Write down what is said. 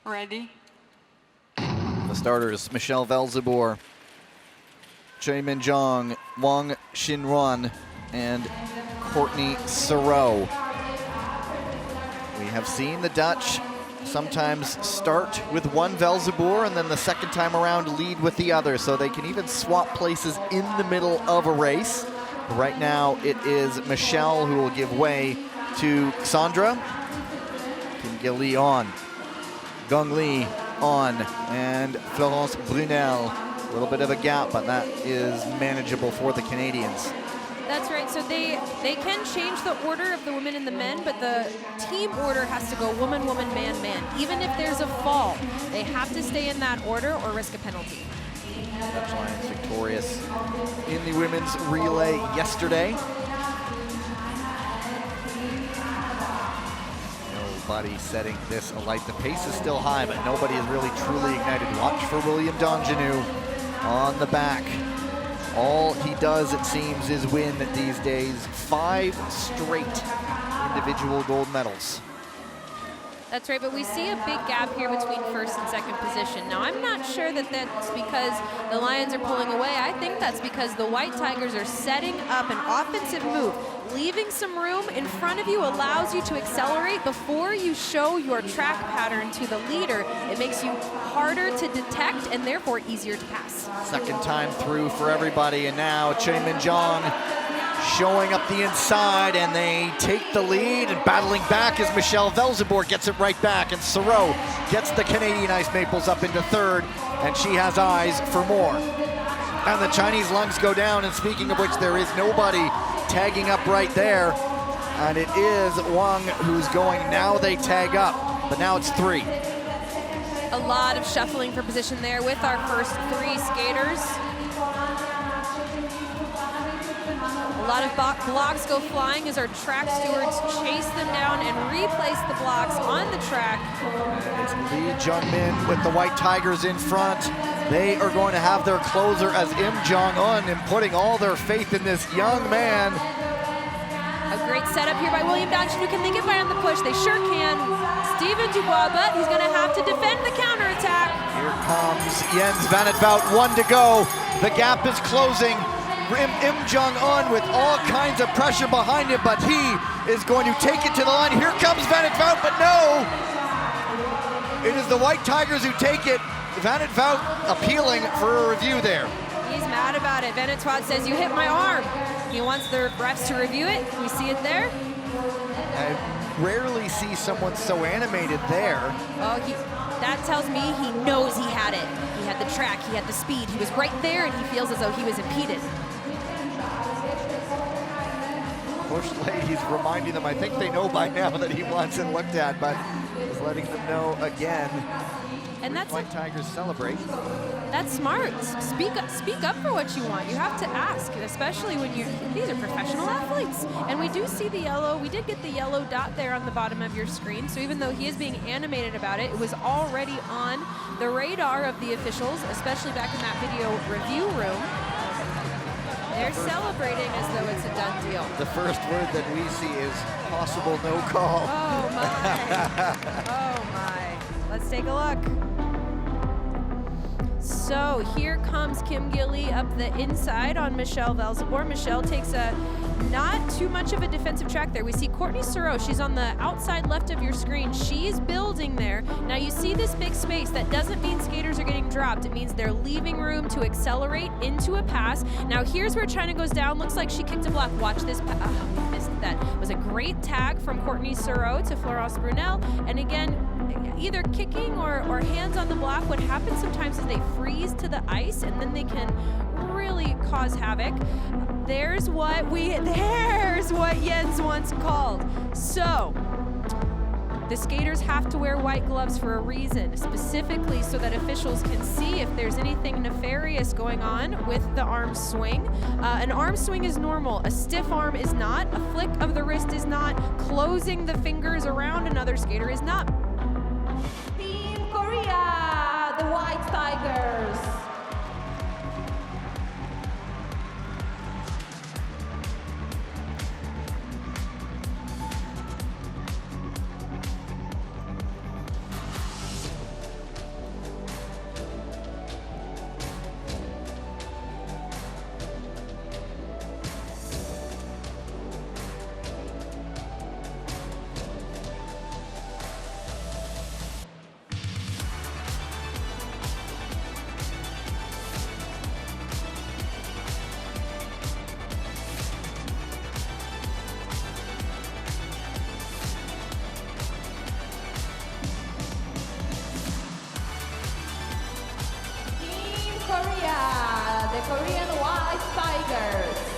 Ready. The starters, Michelle Velzeboer, Choi Min-jong, Wang Xinruan, and Courtney Sereau. We have seen the Dutch sometimes start with one Velzeboer and then the second time around lead with the other, so they can even swap places in the middle of a race. But right now it is Michelle who will give way to Sandra. Kim Gilly on, Gong Li on, and Florence Brunel. A little bit of a gap, but that is manageable for the Canadians. That's right, so they can change the order of the women and the men, but the team order has to go woman, woman, man, man. Even if there's a fall, they have to stay in that order or risk a penalty. Dutch Lions victorious in the women's relay yesterday. Nobody setting this alight. The pace is still high, but nobody is really truly ignited. Watch for William Dongenou on the back. All he does, it seems, is win these days. 5 straight individual gold medals. That's right, but we see a big gap here between first and second position. Now, I'm not sure that that's because the Lions are pulling away. I think that's because the White Tigers are setting up an offensive move. Leaving some room in front of you allows you to accelerate before you show your track pattern to the leader. It makes you harder to detect and therefore easier to pass. Second time through for everybody, and now Choi Min-jong showing up the inside, and they take the lead, and battling back as Michelle Velzeboer gets it right back, and Sereau gets the Canadian Ice Maples up into third, and she has eyes for more. And the Chinese lungs go down, and speaking of which, there is nobody tagging up right there, and it is Wang who's going. Now they tag up, but now it's 3. A lot of shuffling for position there with our first 3 skaters. A lot of blocks go flying as our track stewards chase them down and replace the blocks on the track. It's Lee Jung-min with the White Tigers in front. They are going to have their closer as Im Jong-un, and putting all their faith in this young man. A great setup here by William Dongenou. Can they get by on the push? They sure can. Steven Dubois, but he's going to have to defend the counterattack. Here comes Jens van het Wout, 1 to go. The gap is closing. Im Jong-un with all kinds of pressure behind him, but he is going to take it to the line. Here comes van het Wout, but no! It is the White Tigers who take it. Van het Wout appealing for a review there. He's mad about it. Van het Wout says, "You hit my arm." He wants the refs to review it. We see it there. I rarely see someone so animated there. Oh, that tells me he knows he had it. He had the track, he had the speed. He was right there, and he feels as though he was impeded. Bush ladies reminding them, I think they know by now that he wants it looked at, but is letting them know again. And that's White Tigers celebrate. That's smart. Speak up for what you want. You have to ask, especially when these are professional athletes. And we do see the yellow. We did get the yellow dot there on the bottom of your screen. So even though he is being animated about it, it was already on the radar of the officials, especially back in that video review room. They're celebrating as though it's a done deal. The first word that we see is possible no call. Oh my. Oh my. Let's take a look. So here comes Kim Gilly up the inside on Michelle Velzeboer. Michelle takes not too much of a defensive track there. We see Courtney Sereau. She's on the outside left of your screen. She's building there. Now you see this big space. That doesn't mean skaters are getting dropped. It means they're leaving room to accelerate into a pass. Now here's where China goes down. Looks like she kicked a block. Watch this. We missed that. It was a great tag from Courtney Sereau to Florence Brunel. And again, either kicking or hands on the block, what happens sometimes is they freeze to the ice and then they can really cause havoc. There's what Jens once called. So the skaters have to wear white gloves for a reason, specifically so that officials can see if there's anything nefarious going on with the arm swing. An arm swing is normal. A stiff arm is not. A flick of the wrist is not. Closing the fingers around another skater is not. Team Korea, the White Tigers. the Korean White Tigers.